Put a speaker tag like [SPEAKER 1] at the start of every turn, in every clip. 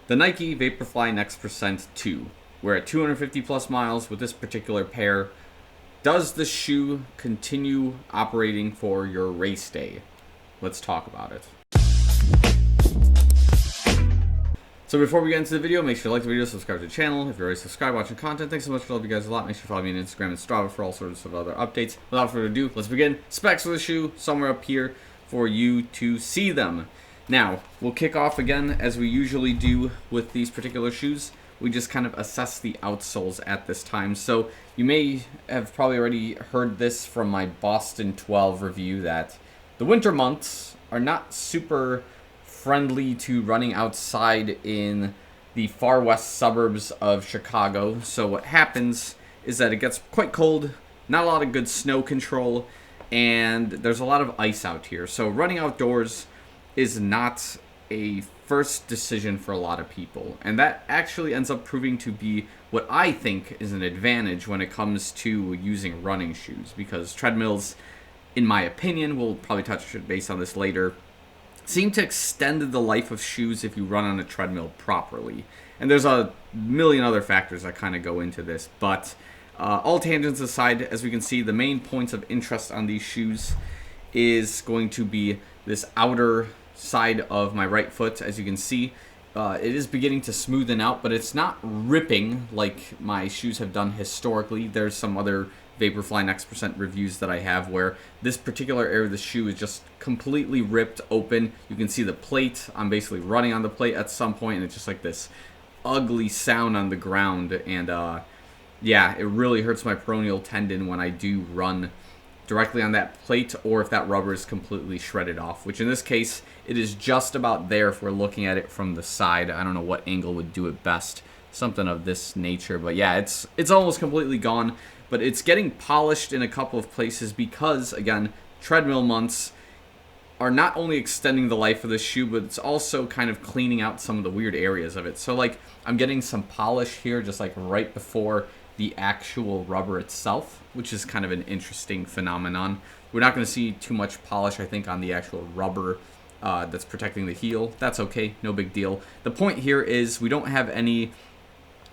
[SPEAKER 1] The Nike Vaporfly Next Percent 2. We're at 250 plus miles with this particular pair. Does the shoe continue operating for your race day? Let's talk about it. So before we get into the video, make sure you like the video, subscribe to the channel. If you're already subscribed, watching content, thanks so much. I love you guys a lot. Make sure you follow me on Instagram and Strava for all sorts of other updates. Without further ado, let's begin. Specs of the shoe, somewhere up here for you to see them. Now, we'll kick off again as we usually do with these particular shoes. We just kind of assess the outsoles at this time. So you may have probably already heard this from my Boston 12 review that the winter months are not super friendly to running outside in the far west suburbs of Chicago. So what happens is that it gets quite cold, not a lot of good snow control, and there's a lot of ice out here. So running outdoors is not a first decision for a lot of people, and that actually ends up proving to be what I think is an advantage when it comes to using running shoes, because treadmills, in my opinion, we'll probably touch base on this later, seem to extend the life of shoes if you run on a treadmill properly. And there's a million other factors that kind of go into this, but all tangents aside, as we can see, the main points of interest on these shoes is going to be this outer side of my right foot. As you can see, it is beginning to smoothen out, but it's not ripping like my shoes have done historically. There's some other Vaporfly Next Percent reviews that I have where this particular area of the shoe is just completely ripped open. You can see the plate. I'm basically running on the plate at some point, and it's just like this ugly sound on the ground. And yeah, it really hurts my peroneal tendon when I do run directly on that plate, or if that rubber is completely shredded off, which in this case, it is just about there if we're looking at it from the side. I don't know what angle would do it best. Something of this nature, but yeah, it's almost completely gone. But it's getting polished in a couple of places because, again, treadmill months are not only extending the life of the shoe, but it's also kind of cleaning out some of the weird areas of it. So, like, I'm getting some polish here just, like, right before the actual rubber itself, which is kind of an interesting phenomenon. We're not going to see too much polish, I think, on the actual rubber that's protecting the heel. That's okay, no big deal. The point here is we don't have any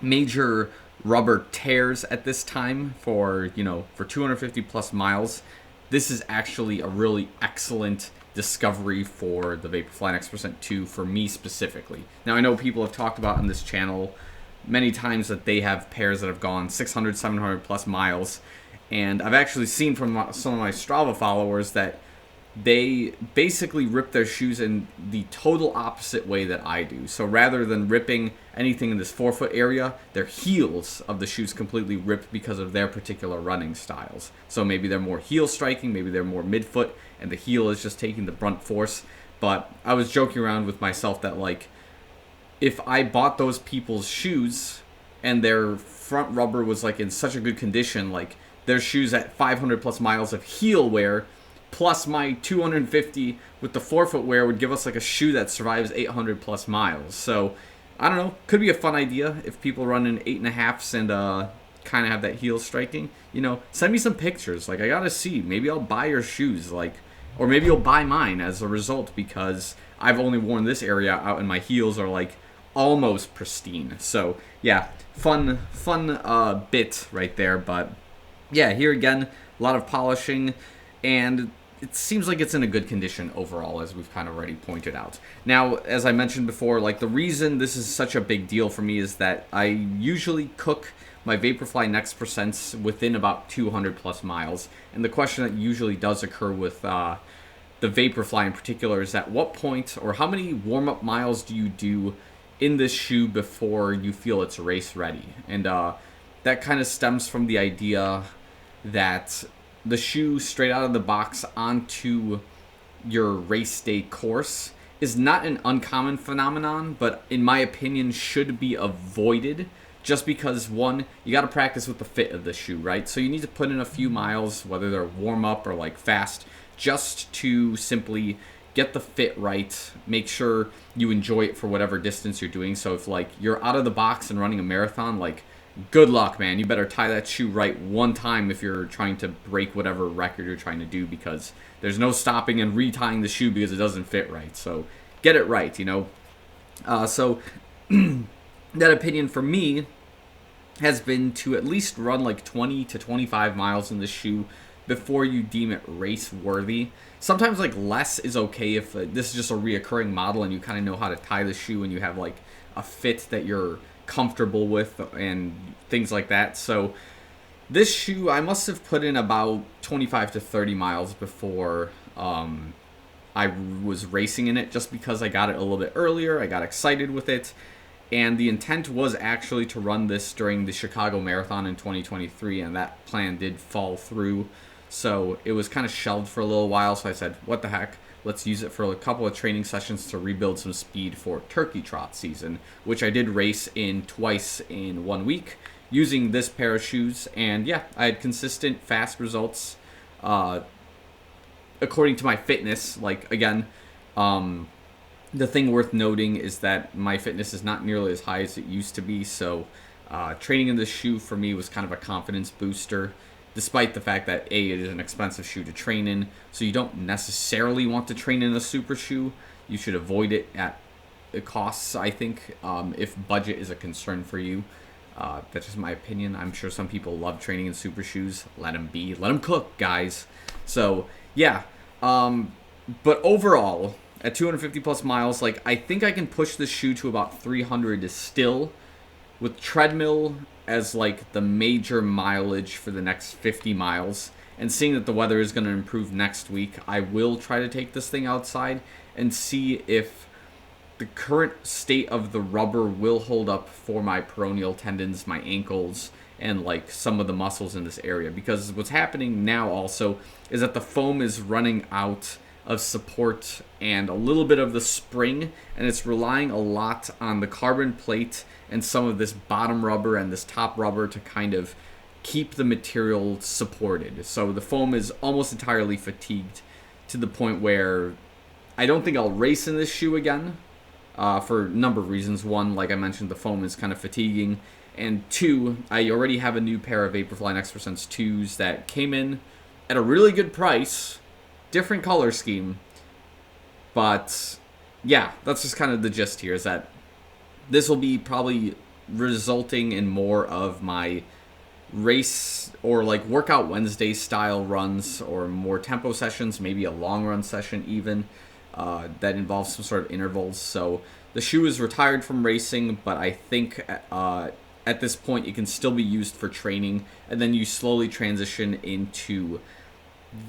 [SPEAKER 1] major rubber tears at this time for 250 plus miles. This is actually a really excellent discovery for the Vaporfly Next Percent 2 for me specifically. Now, I know people have talked about on this channel many times that they have pairs that have gone 600, 700 plus miles, and I've actually seen from some of my Strava followers that they basically rip their shoes in the total opposite way that I do. So rather than ripping anything in this forefoot area, their heels of the shoes completely rip because of their particular running styles. So maybe they're more heel striking, maybe they're more midfoot, and the heel is just taking the brunt force. But I was joking around with myself that, like, if I bought those people's shoes and their front rubber was like in such a good condition, like their shoes at 500 plus miles of heel wear, plus my 250 with the forefoot wear would give us like a shoe that survives 800 plus miles. So I don't know, could be a fun idea if people run in 8.5s and kind of have that heel striking. Send me some pictures. Like, I gotta see. Maybe I'll buy your shoes, like, or maybe you'll buy mine as a result, because I've only worn this area out and my heels are like almost pristine. So yeah, fun bit right there. But yeah, here again, a lot of polishing, and it seems like it's in a good condition overall, as we've kind of already pointed out. Now, as I mentioned before, like, the reason this is such a big deal for me is that I usually cook my Vaporfly Next Percents within about 200 plus miles. And the question that usually does occur with the Vaporfly in particular is, at what point or how many warm-up miles do you do in this shoe before you feel it's race ready? And that kind of stems from the idea that the shoe straight out of the box onto your race day course is not an uncommon phenomenon, but in my opinion should be avoided, just because, one, you got to practice with the fit of the shoe, right? So you need to put in a few miles, whether they're warm up or like fast, just to simply get the fit right, make sure you enjoy it for whatever distance you're doing. So if, like, you're out of the box and running a marathon, like, good luck, man. You better tie that shoe right one time if you're trying to break whatever record you're trying to do, because there's no stopping and retying the shoe because it doesn't fit right. So get it right, So that opinion for me has been to at least run like 20 to 25 miles in the shoe before you deem it race worthy. Sometimes like less is okay if this is just a reoccurring model and you kind of know how to tie the shoe and you have like a fit that you're comfortable with and things like that. So this shoe, I must have put in about 25 to 30 miles before I was racing in it, just because I got it a little bit earlier. I got excited with it. And the intent was actually to run this during the Chicago Marathon in 2023, and that plan did fall through. So it was kind of shelved for a little while, so I said, what the heck, let's use it for a couple of training sessions to rebuild some speed for turkey trot season, which I did race in twice in 1 week using this pair of shoes. And yeah, I had consistent, fast results according to my fitness. Like, again, the thing worth noting is that my fitness is not nearly as high as it used to be, so training in this shoe for me was kind of a confidence booster, despite the fact that A, it is an expensive shoe to train in, so you don't necessarily want to train in a super shoe. You should avoid it at the costs, I think, if budget is a concern for you. That's just my opinion. I'm sure some people love training in super shoes. Let them be. Let them cook, guys. So, yeah. But overall, at 250 plus miles, like, I think I can push this shoe to about 300 still, with treadmill as like the major mileage for the next 50 miles. And seeing that the weather is going to improve next week, I will try to take this thing outside and see if the current state of the rubber will hold up for my peroneal tendons, my ankles, and like some of the muscles in this area. Because what's happening now also is that the foam is running out of support and a little bit of the spring, and it's relying a lot on the carbon plate and some of this bottom rubber and this top rubber to kind of keep the material supported. So the foam is almost entirely fatigued to the point where I don't think I'll race in this shoe again for a number of reasons. One, like I mentioned, the foam is kind of fatiguing, and two, I already have a new pair of Vaporfly X% 2s that came in at a really good price. Different color scheme, but yeah, that's just kind of the gist here, is that this will be probably resulting in more of my race or like workout Wednesday style runs, or more tempo sessions, maybe a long run session even, that involves some sort of intervals. So the shoe is retired from racing, but I think at this point it can still be used for training, and then you slowly transition into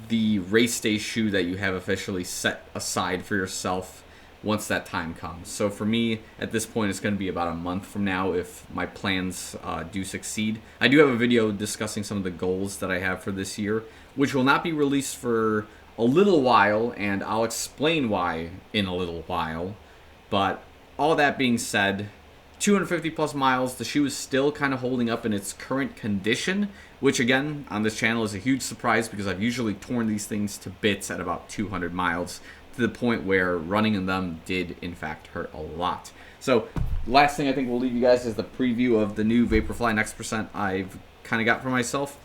[SPEAKER 1] the race day shoe that you have officially set aside for yourself once that time comes. So for me, at this point, it's going to be about a month from now if my plans do succeed. I do have a video discussing some of the goals that I have for this year, which will not be released for a little while, and I'll explain why in a little while. But all that being said, 250 plus miles, the shoe is still kind of holding up in its current condition, which again, on this channel is a huge surprise, because I've usually torn these things to bits at about 200 miles, to the point where running in them did in fact hurt a lot. So last thing I think we'll leave you guys is the preview of the new Vaporfly X% I've kind of got for myself.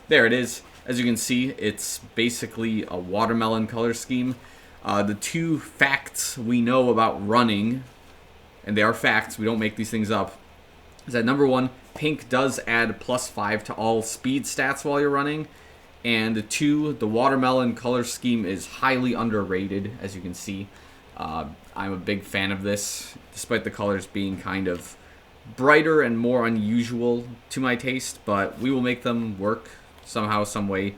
[SPEAKER 1] There it is. As you can see, it's basically a watermelon color scheme. The two facts we know about running, and they are facts, we don't make these things up, is that number one, pink does add +5 to all speed stats while you're running, and two, the watermelon color scheme is highly underrated, as you can see. I'm a big fan of this, despite the colors being kind of brighter and more unusual to my taste, but we will make them work somehow, some way.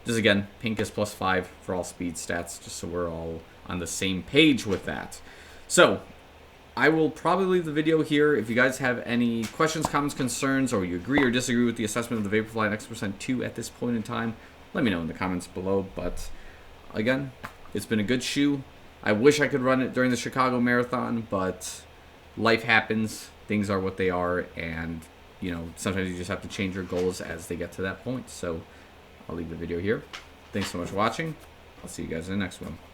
[SPEAKER 1] Just again, pink is +5 for all speed stats, just so we're all on the same page with that. So I will probably leave the video here. If you guys have any questions, comments, concerns, or you agree or disagree with the assessment of the Vaporfly X% 2 at this point in time, let me know in the comments below. But again, it's been a good shoe. I wish I could run it during the Chicago Marathon, but life happens. Things are what they are, and you know, sometimes you just have to change your goals as they get to that point. So I'll leave the video here. Thanks so much for watching. I'll see you guys in the next one.